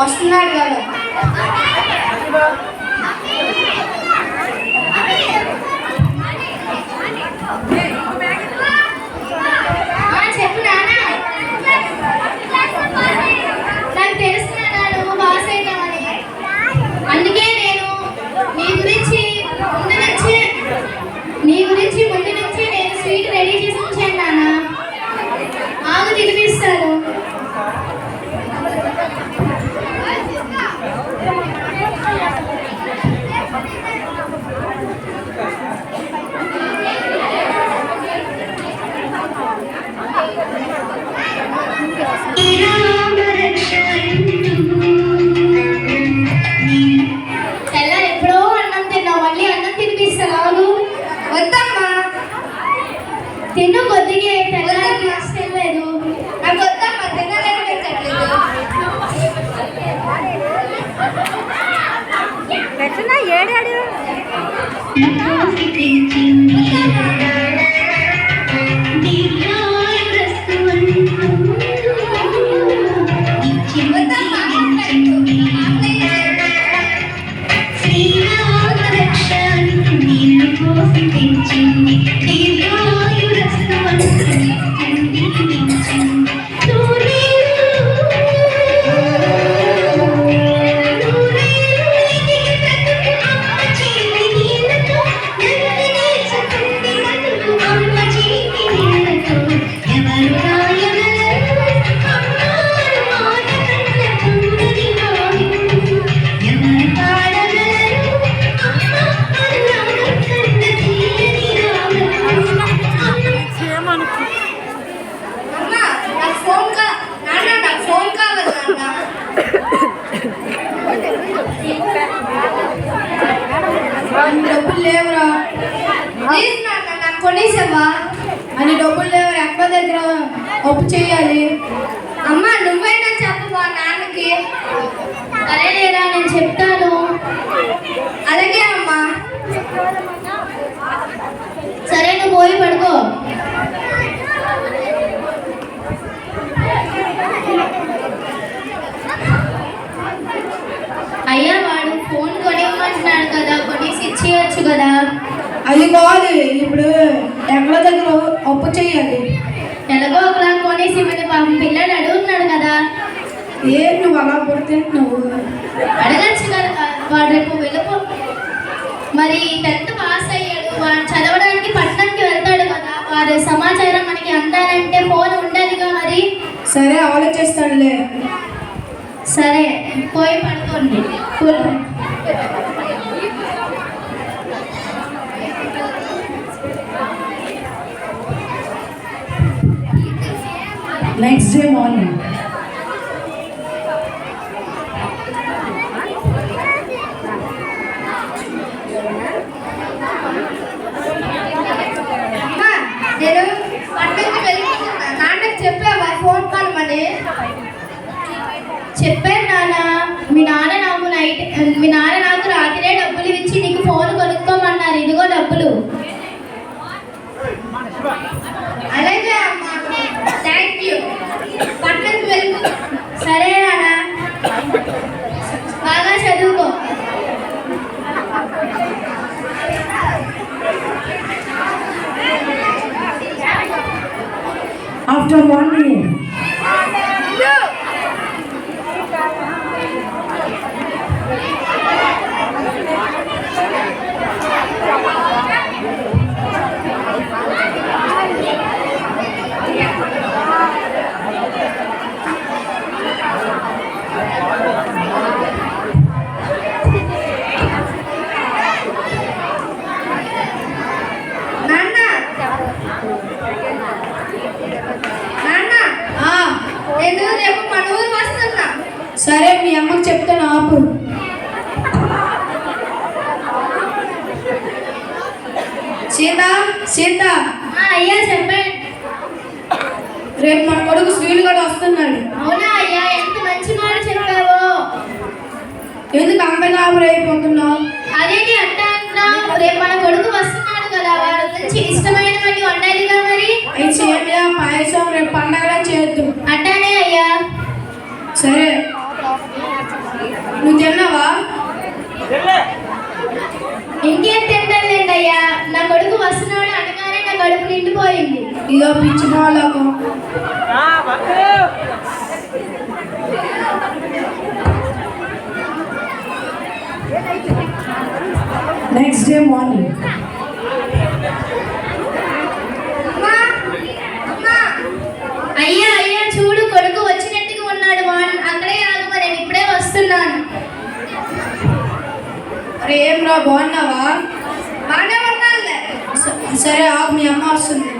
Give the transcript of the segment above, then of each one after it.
వస్తున్నాడు కదా. చెప్పు నాన్న. నాకు తెలుస్తున్నా నువ్వు పాస్ అవుతావని. అందుకే నేను నీ గురించి ముందు నుంచి నేను స్వీట్ రెడీ చేసి ఉంచాను నాన్న. ఆగు తినిపిస్తాను. తెల్ల ఎప్పుడో అన్నం తిన్నావు, మళ్ళీ అన్నం తినిపిస్తావు. వద్దమ్మా తిన్ను కొద్దిగా. తెల్లకి ఇష్టం లేదు నాకు. వద్దమ్మా తినలేక పెట్టట్లేదు. ఏడాడు డబ్బులు లేవురా. ప్లీజ్ నాన్న నాకు కొనేసావా? అని డబ్బులు లేవురా. అక్క దగ్గర అప్పు చేయాలి. అమ్మ నువ్వైనా చెప్పవా నాన్నకి? అరే లేదా నేను చెప్తాను. అలాగే అమ్మా. సరే నువ్వు పోయి పడుకో. అయ్యా వాడు ఫోన్ కొనివ్వమంటున్నాడు కదా, కొనేసి ఇచ్చేయచ్చు కదా. అది కాదు, ఇప్పుడు ఎక్కడ దగ్గర అప్పు చేయాలి. నెలకో ఒకలా కొనేసి పాపం పిల్లడు అడుగుతున్నాడు కదా. నువ్వు అలా పుడుతున్నావు? అడగచ్చు కదా. వాడు రేపు వెళ్ళిపో. మరి 10th పాస్ అయ్యాడు, వాడు చదవడానికి పట్టణానికి వెళ్తాడు కదా. వారి సమాచారం మనకి అందాలంటే ఫోన్ ఉండదుగా. మరి సరే ఆలోచిస్తాడులే. సరే పోయి పడుకోండి. నెక్స్ట్ డే మార్నింగ్ నేను పట్టణానికి వెళ్ళిపోతున్నా. నాన్నకి చెప్పావా ఫోన్ కాల్ మని? చెప్పాను నాన్న. మీ నాన్న నాకు రాత్రే డబ్బులు ఇచ్చి నీకు ఫోన్ కొనుక్కోమన్నారు. ఇదిగో డబ్బులు. అలాగే అమ్మా, థ్యాంక్ యూ. పట్టణానికి వెళ్ళిపో. సరే నాన్న, బాగా చదువుకో. After 1 year, నేను రేపు మన ఊరు వస్తున్నా. సరే మీ అమ్మకి చెప్తాను, ఆపు. సీత అయ్యా చెప్పండి. రేపు మన కొడుకు శ్రీలు కూడా వస్తున్నాడు. అవునా అయ్యా, ఎంత మంచి మాట చెప్పావో. ఎందుకు అంత గాబరి అయిపోతున్నావు? అదేంటి అంట అంటున్నావు? రేపు మన కొడుకు వస్తున్నాడు కదా, వాడి గురించి ఇష్టమైనవన్నీ వండాలిగా. మరి అవి సేమియా పాయసం రేపు పండగలా చేద్దాం. అట్టానే అయ్యా. సరే నువ్వు తిన్నావా? ఇంకేం తింటానులేండి అయ్యా, నా కొడుకు వస్తున్నాడు అనగానే నా కడుపు నిండిపోయింది. ఇదో పిచ్చి వాళ్ళకు. Next day morning. అయ్యా అయ్యా చూడు, కొడుకు వచ్చినట్టుగా ఉన్నాడు, అక్కడే ఆగు, నేను ఇప్పుడే వస్తున్నాను. అరే ఏం రా, బాగున్నావా? బాగా ఉన్నానులే. సరే ఆగు, మీ అమ్మ వస్తుంది.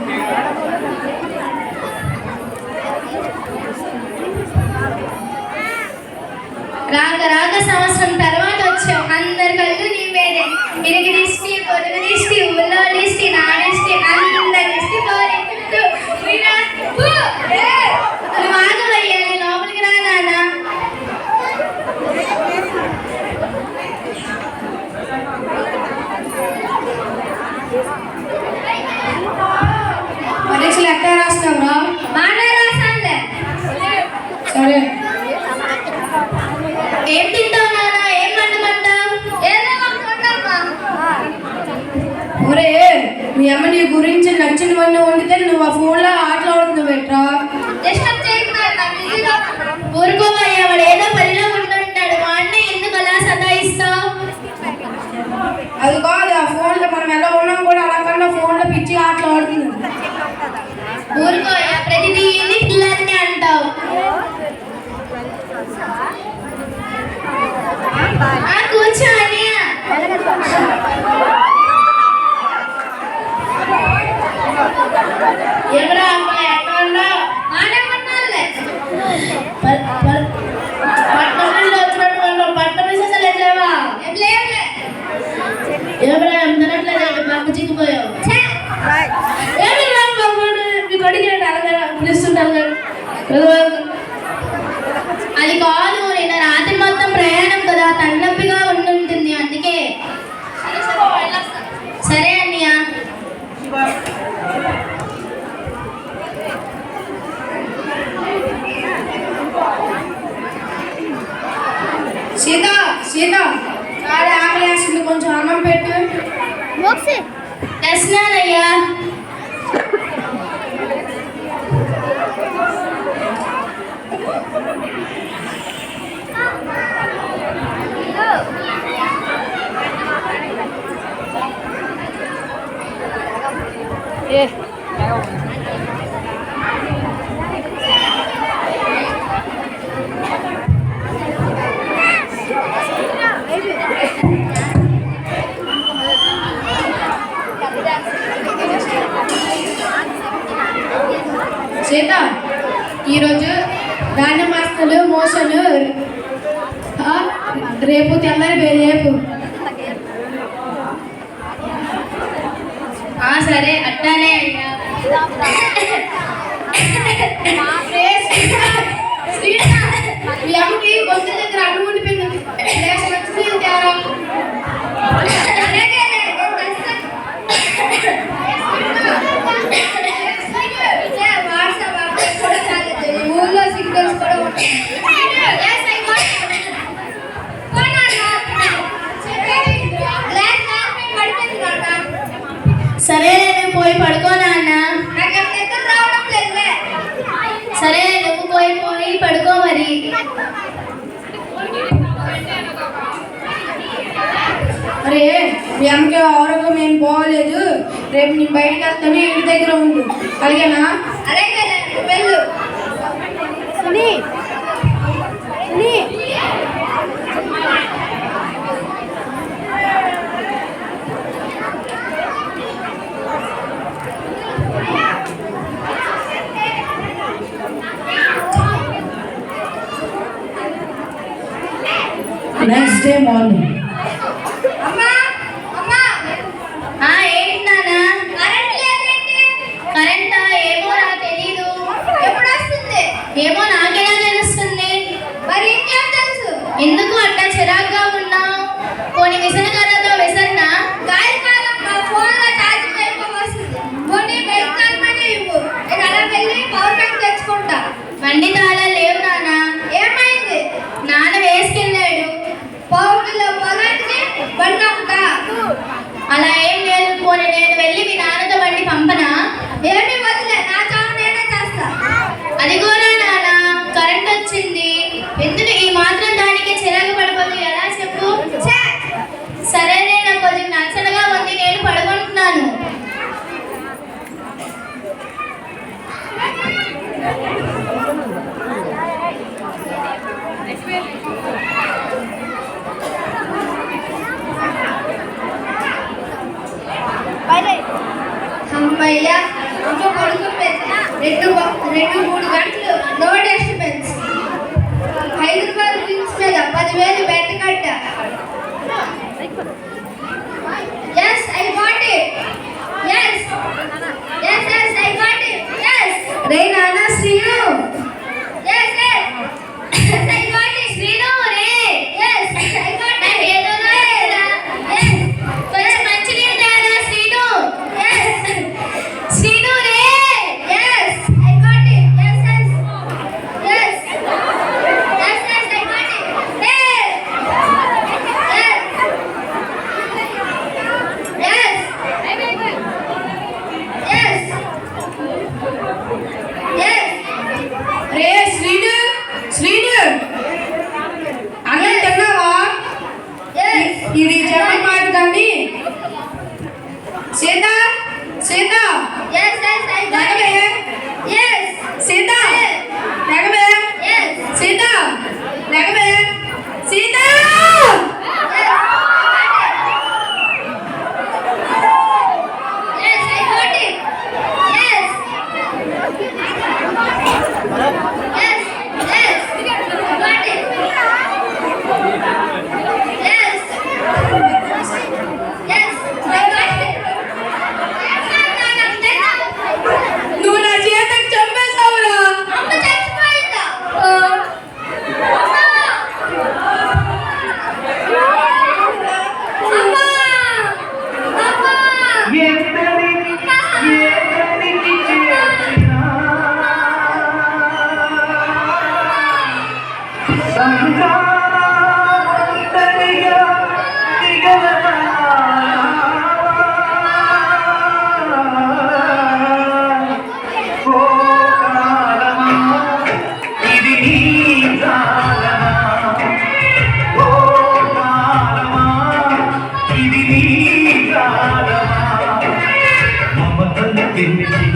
రాక రాక సంవత్సరం తర్వాత వచ్చావు, అందరి కళ్ళు నీ మీదే. ఇరుగు దిష్టి, పొరుగు దిష్టి, ఊళ్ళో దిష్టి, నా దిష్టి, అందరి దిష్టి పోరెత్తు. నువ్వు ఆగవయ్యా, నేను లోపలికి రా నాన్న. పరీక్షలు ఎక్కడ రాస్తావురా? బాగా రాసానులే. సరే. ఏం తింటావు నాన్న, ఏం వండమంటావు? ఏదో ఒకటి వండమ్మా. ఒరే, మీ అమ్మ నీ గురించి నచ్చినవన్నీ వండితే నువ్వు ఆ ఫోన్లో ఆటలు ఆడుతున్నావు ఎట్రా? డిస్టర్బ్ చేయకు నాన్న, బిజీగా ఉన్నాను. ఊరుకోవయ్యా, వాడు ఏదో పనిలో ఉంటుంటాడు, వాడిని ఎందుకు అలా సతాయిస్తావు? అది కాదు, ఆ ఫోన్లో మనం ఎలా ఉన్నాం కూడా అలాగన్నా ఫోన్లో పిచ్చి ఆటలు ఆడుతుంది. ఊరుకోయ్యా, ప్రతిదీ పిల్లల్ని అంటావు. కూర్చో అన్నయ్య. ఎవరా అమ్మాయి ఎక్కడ ఉన్నావు? ఆడమన్నాలే. పట్టణంలో వచ్చినట్టు పట్టణ విశేషాలు ఏం లేవా? ఏం లేవులే. ఎవరా అందరట్లేదు, పక్క చిక్కిపోయావు. మీకు అడిగాడు అలాగే పిలుస్తుంటాను. అది కాదు, నిన్న రాత్రి మొత్తం ప్రయాణం కదా, తలనొప్పిగా ఉండుంటుంది, అందుకే. సరే అన్నయ్య. సీత, సీత, ఆకలి వేస్తుంది, కొంచెం అన్నం పెట్టు. తెస్తున్నానయ్యా. సీత, ఈరోజు ధాన్యం బస్తాలు మోసను రేపు తెల్లారి రేపు. సరే అట్టానే అయ్యా. మీ అమ్మకి గొంతు దగ్గర అడ్డు ఉండిపోయింది. ఊళ్ళో సిగ్నల్స్ కూడా ఉంటాయి. సరే నేను పోయి పడుకోనా అన్న? సరే నువ్వు పోయి పడుకో మరి. అరే, మీ అమ్మకి ఆరోగ్యం ఏం బాగోలేదు, రేపు నేను బయటకు వెళ్తాను, ఇంటి దగ్గర ఉండు, అలాగేనా? అలాగే వెళ్ళు. Next day morning. ఏంటి నాన్న? కరెంటా? ఏమో నాకు తెలీదు. ఎప్పుడు వస్తుంది? ఏమో నాకెలా తెలుస్తుంది? మరి ఇంకేం తెలుసు? ఎందుకు అట్టా చిరాగ్గా ఉన్నావు? పోనీ విసనకర్రతో విసన్నా? గాలి కాలం నా ఫోన్లో ఛార్జింగ్ ఎక్కువ వస్తుంది. పోనీ బైక్ కాల్మని ఇవ్వు, నేను అలా వెళ్ళి పవర్ బ్యాంక్ తెచ్చుకుంటా. బండి తాళాలు లేవు నాన్న. ఏమైంది? నాన్న వేసుకెళ్ళాడు. అమ్మయ్యా అమ్మ పడుకుపోయింది. 2-3 గంటలు నో డిస్టర్బెన్స్. 5 రూపాయలు బిల్స్ మీద 10,000 బెట్ట కట్ట. Yes I got it. Yes yes yes I got it. Yes రే నాన్న Srinu, yes yes I got it. Srinu రే ఎస్ ఐ గాట్ ఇట్. ఏదో లేదా ఎస్ కొంచెం మంచి నీళ్ళు శ్రీను. ఎస్ శ్రీను రే yes I got it. Yes yes yes yes yes I got it. రే ఎస్ ఎస్ ఎస్ రే శ్రీను, శ్రీను అన్నం తిన్నావా? ఎస్ ఇది చెప్పమాట కానీ Sita, Sita yes yes I got లేకవే, it. Yes Sita లేకవే, yes Sita లేకవే, Sita yes I got it. Yes yes yes I got it. Yes yes I got it. నువ్వు నా చేతకు చంపేశావురా. అమ్మ చచ్చిపోయిందా? అమ్మా అమ్మా ఎందరికి చేసినా సంగాంతరిగా దిగలనా ఓ కాలమా ఇది నీ కాలమా ఓ కాలమా ఇది నీ కాలమా మమతలు పెంచి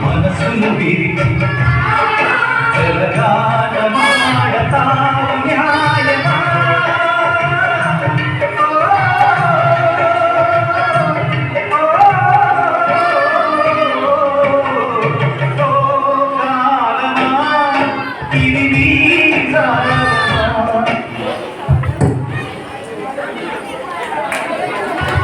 మనసులు విరిచి